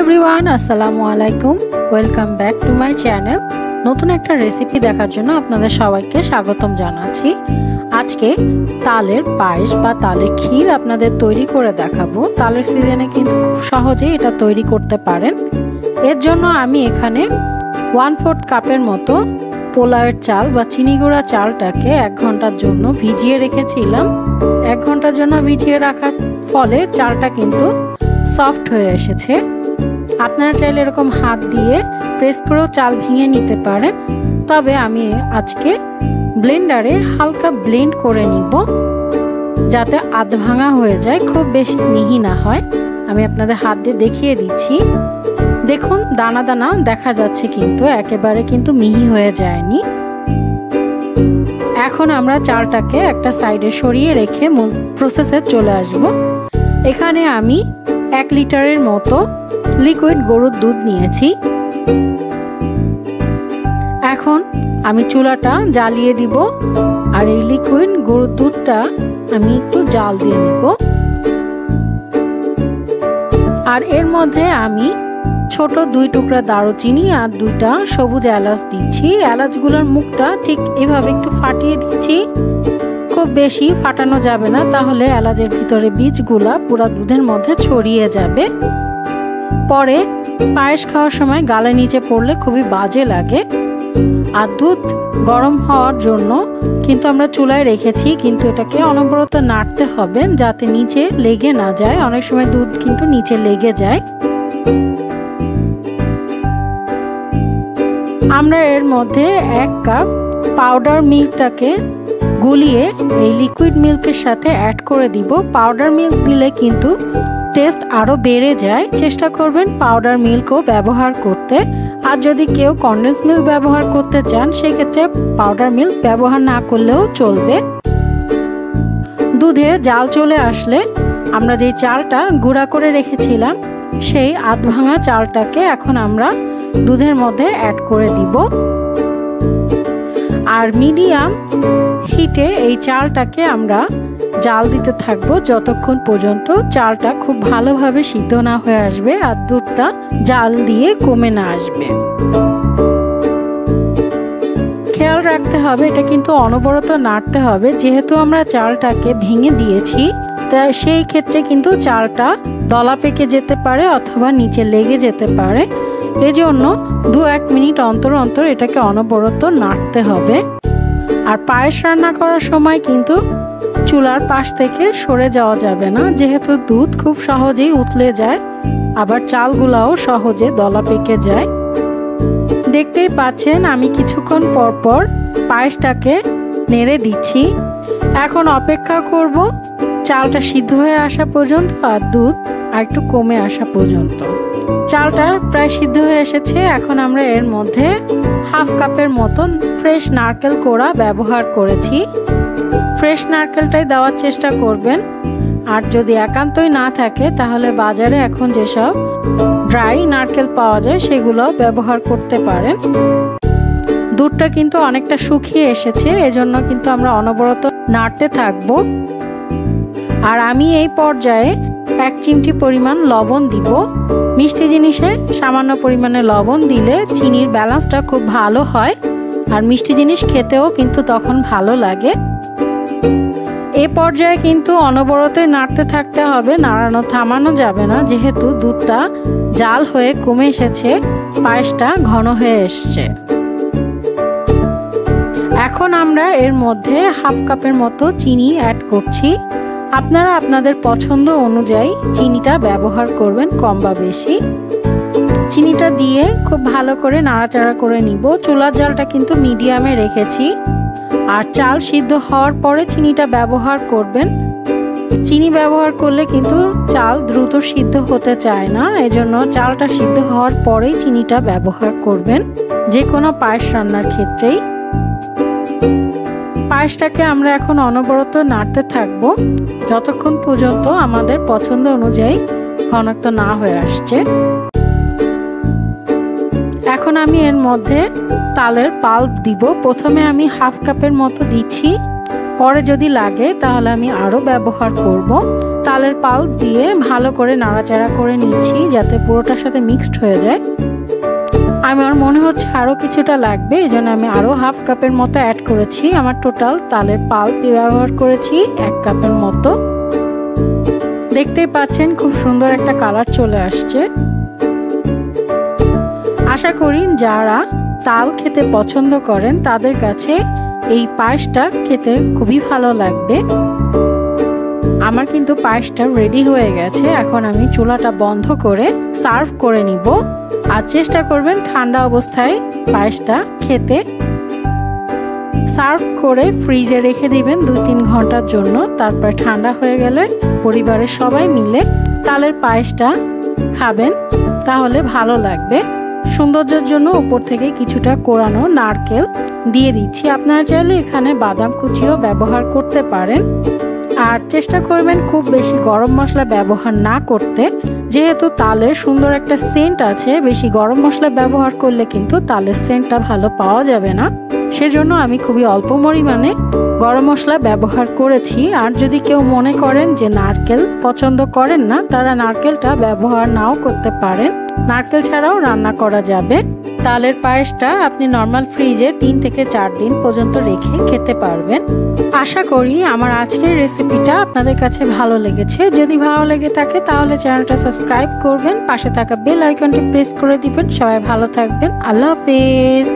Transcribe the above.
Everyone अस्सलामु आलाइकुम welcome back to my channel. नतून एक रेसिपि देखार जोन्नो आपनादेर सबाइके स्वागतम जानाच्छि। आजके तालेर पायेश बा तालेर खीर आपनादेर तैरी करे देखाबो। तालेर सीजने किन्तु खूब सहजेई एटा तैरी करते पारेन। एर जोन्नो आमि एखाने 1/4 कापेर मतो पोलाओयेर चाल बा चीनी गुड़ा चालटाके 1 घंटार जोन्नो भिजिए रेखेछिलाम। 1 घंटार जोन्नो भिजिए राखार फले चालटा किन्तु सफ्ट हয়ে এসেছে। আপনারা চাইলে এরকম হাত দিয়ে প্রেস করেও চাল ভেঙে নিতে পারেন, তবে আমি আজকে ব্লেন্ডারে হালকা ব্লেন্ড করে নিব যাতে আধ ভাঙা হয়ে যায়, খুব বেশি মিহি না হয়। আমি আপনাদের হাত দিয়ে দেখিয়ে দিচ্ছি। দেখুন দানা দানা দেখা যাচ্ছে, কিন্তু একেবারে কিন্তু মিহি হয়ে যায়নি। এখন আমরা চালটাকে একটা সাইডে সরিয়ে রেখে মূল প্রসেসে চলে আসব। এখানে আমি 1 লিটারের মতো লিকুইড গরুর দুধ নিয়েছি। এখন আমি চুলাটা জ্বালিয়ে দিব আর এই লিকুইড গরুর দুধটা আমি একটু জাল দিয়ে নিব। আর এর মধ্যে আমি ছোট 2 টুকরা দারুচিনি আর 2টা সবুজ এলাচ দিচ্ছি। এলাচগুলোর মুখটা ঠিক এভাবে একটু ফাটিয়ে দিচ্ছি, খুব বেশি ফাটানো যাবে না, তাহলে এলাচের ভিতরে বীজগুলা পুরো দুধের মধ্যে ছড়িয়ে যাবে। পরে পায়েস খাওয়ার সময় গালে নিচে পড়লে খুবই বাজে লাগে। আর দুধ গরম হওয়ার জন্য কিন্তু আমরা চুলায় রেখেছি, কিন্তু এটাকে অনবরত নাড়তে হবে যাতে নিচে লেগে না যায়। অনেক সময় দুধ কিন্তু নিচে লেগে যায়। আমরা এর মধ্যে 1 কাপ পাউডার মিল্কটাকে গুলিয়ে এই লিকুইড মিল্কের সাথে অ্যাড করে দিব। পাউডার মিল্ক দিলে কিন্তু টেস্ট আরো বেড়ে যায়। চেষ্টা করবেন পাউডার মিল্কও ব্যবহার করতে। আর যদি কেউ কনডেন্স মিল্ক ব্যবহার করতে চান সেক্ষেত্রে পাউডার মিল্ক ব্যবহার না করলেও চলবে। দুধে জাল চলে আসলে আমরা যে চালটা গুঁড়া করে রেখেছিলাম সেই আধ ভাঙা চালটাকে এখন আমরা দুধের মধ্যে অ্যাড করে দিব। আর মিডিয়াম হিটে এই চালটাকে আমরা জাল দিতে থাকবো যতক্ষণ পর্যন্ত চালটা খুব ভালোভাবে সিদ্ধ না হয়ে আসবে আর দুধটা জাল দিয়ে কমে না আসবে। খেয়াল রাখতে হবে এটা কিন্তু অনবরত নাড়তে হবে, যেহেতু আমরা চালটাকে ভেঙে দিয়েছি তাই সেই ক্ষেত্রে কিন্তু চালটা দলা পেকে যেতে পারে অথবা নিচে লেগে যেতে পারে। এজন্য 2-1 মিনিট অন্তর অন্তর এটাকে অনবরত নাড়তে হবে। আর পায়েস রান্না করার সময় কিন্তু চুলার পাশ থেকে সরে যাওয়া যাবে না, যেহেতু দুধ খুব সহজেই উতলে যায়, আবার চালগুলাও সহজে দলা পেকে যায়। দেখতেই পাচ্ছেন আমি কিছুক্ষণ পর পর পায়েসটাকে নেড়ে দিচ্ছি। এখন অপেক্ষা করব চালটা সিদ্ধ হয়ে আসা পর্যন্ত আর দুধ আর একটু কমে আসা পর্যন্ত। চালটা প্রায় সিদ্ধ হয়ে এসেছে। এখন আমরা এর মধ্যে 1/2 কাপের মতন ফ্রেশ নারকেল কোড়া ব্যবহার করেছি। ফ্রেশ নারকেলটাই দেওয়ার চেষ্টা করবেন। আর যদি একান্তই না থাকে তাহলে বাজারে এখন যেসব ড্রাই নারকেল পাওয়া যায় সেগুলো ব্যবহার করতে পারেন। দুধটা কিন্তু অনেকটা শুকিয়ে এসেছে, এজন্য কিন্তু আমরা অনবরত নাড়তে থাকবো। আর আমি এই পর্যায়ে 1 চিমটি পরিমাণ লবণ দিব। মিষ্টি জিনিসে সামান্য পরিমাণে লবণ দিলে চিনির ব্যালেন্সটা খুব ভালো হয় আর মিষ্টি জিনিস খেতেও কিন্তু তখন ভালো লাগে। এই পর্যায়ে কিন্তু অনবরতই নাড়তে থাকতে হবে, নাড়ানো থামানো যাবে না, যেহেতু দুধটা জাল হয়ে কমে এসেছে, পায়েসটা ঘন হয়ে এসছে। এখন আমরা এর মধ্যে 1/2 কাপের মতো চিনি অ্যাড করছি। আপনারা আপনাদের পছন্দ অনুযায়ী চিনিটা ব্যবহার করবেন, কম বা বেশি। চিনিটা দিয়ে খুব ভালো করে নাড়াচাড়া করে নিব। চুলার জালটা কিন্তু মিডিয়ামে রেখেছি। আর চাল সিদ্ধ হওয়ার পরে চিনিটা ব্যবহার করবেন। চিনি ব্যবহার করলে কিন্তু চাল দ্রুত সিদ্ধ হতে চায় না, এজন্য চালটা সিদ্ধ হওয়ার পরেই চিনিটা ব্যবহার করবেন যে কোনো পায়েস রান্নার ক্ষেত্রেই। পায়েসটাকে আমরা এখন অনবরত নাড়তে থাকবো যতক্ষণ পর্যন্ত আমাদের পছন্দ অনুযায়ী ঘনত্ব না হয়ে আসছে। এখন আমি এর মধ্যে তালের পাল্প দিব। প্রথমে আমি 1/2 কাপের মতো দিচ্ছি। পরে যদি লাগে তাহলে আমি আরও ব্যবহার করব। তালের পাল্প দিয়ে ভালো করে নাড়াচাড়া করে নিচ্ছি যাতে পুরোটার সাথে মিক্সড হয়ে যায়। আমার মনে হচ্ছে আরও কিছুটা লাগবে, এই জন্য আমি আরও হাফ কাপের মতো অ্যাড করেছি। আমার টোটাল তালের পাল্প ব্যবহার করেছি 1 কাপের মতো। দেখতেই পাচ্ছেন খুব সুন্দর একটা কালার চলে আসছে। আশা করি যারা তাল খেতে পছন্দ করেন তাদের কাছে এই পায়েসটা খেতে খুবই ভালো লাগবে। আমার কিন্তু পায়েসটা রেডি হয়ে গেছে। এখন আমি চুলাটা বন্ধ করে সার্ভ করে নিব। আর চেষ্টা করবেন ঠান্ডা অবস্থায় পায়েসটা খেতে। সার্ভ করে ফ্রিজে রেখে দিবেন 2-3 ঘন্টার জন্য। তারপর ঠান্ডা হয়ে গেলে পরিবারের সবাই মিলে তালের পায়েসটা খাবেন, তাহলে ভালো লাগবে। সৌন্দর্যের জন্য উপর থেকে কিছুটা কোরানো নারকেল দিয়ে দিচ্ছি। আপনারা চাইলে এখানে বাদাম কুচিও ব্যবহার করতে পারেন। আর চেষ্টা করবেন খুব বেশি গরম মশলা ব্যবহার না করতে, যেহেতু তালের সুন্দর একটা সেন্ট আছে। বেশি গরম মশলা ব্যবহার করলে কিন্তু তালের সেন্টটা ভালো পাওয়া যাবে না। সেজন্য আমি খুবই অল্প পরিমাণে গরম মশলা ব্যবহার করেছি। আর যদি কেউ মনে করেন যে নারকেল পছন্দ করেন না, তারা নারকেলটা ব্যবহার নাও করতে পারেন। নারকেল ছাড়াও রান্না করা যাবে। তালের পায়েসটা আপনি নর্মাল ফ্রিজে 3 থেকে 4 দিন পর্যন্ত রেখে খেতে পারবেন। আশা করি আমার আজকের রেসিপিটা আপনাদের কাছে ভালো লেগেছে। যদি ভালো লেগে থাকে তাহলে চ্যানেলটা সাবস্ক্রাইব করবেন, পাশে থাকা বেল আইকনটি প্রেস করে দিবেন। সবাই ভালো থাকবেন। আল্লাহ হাফেজ।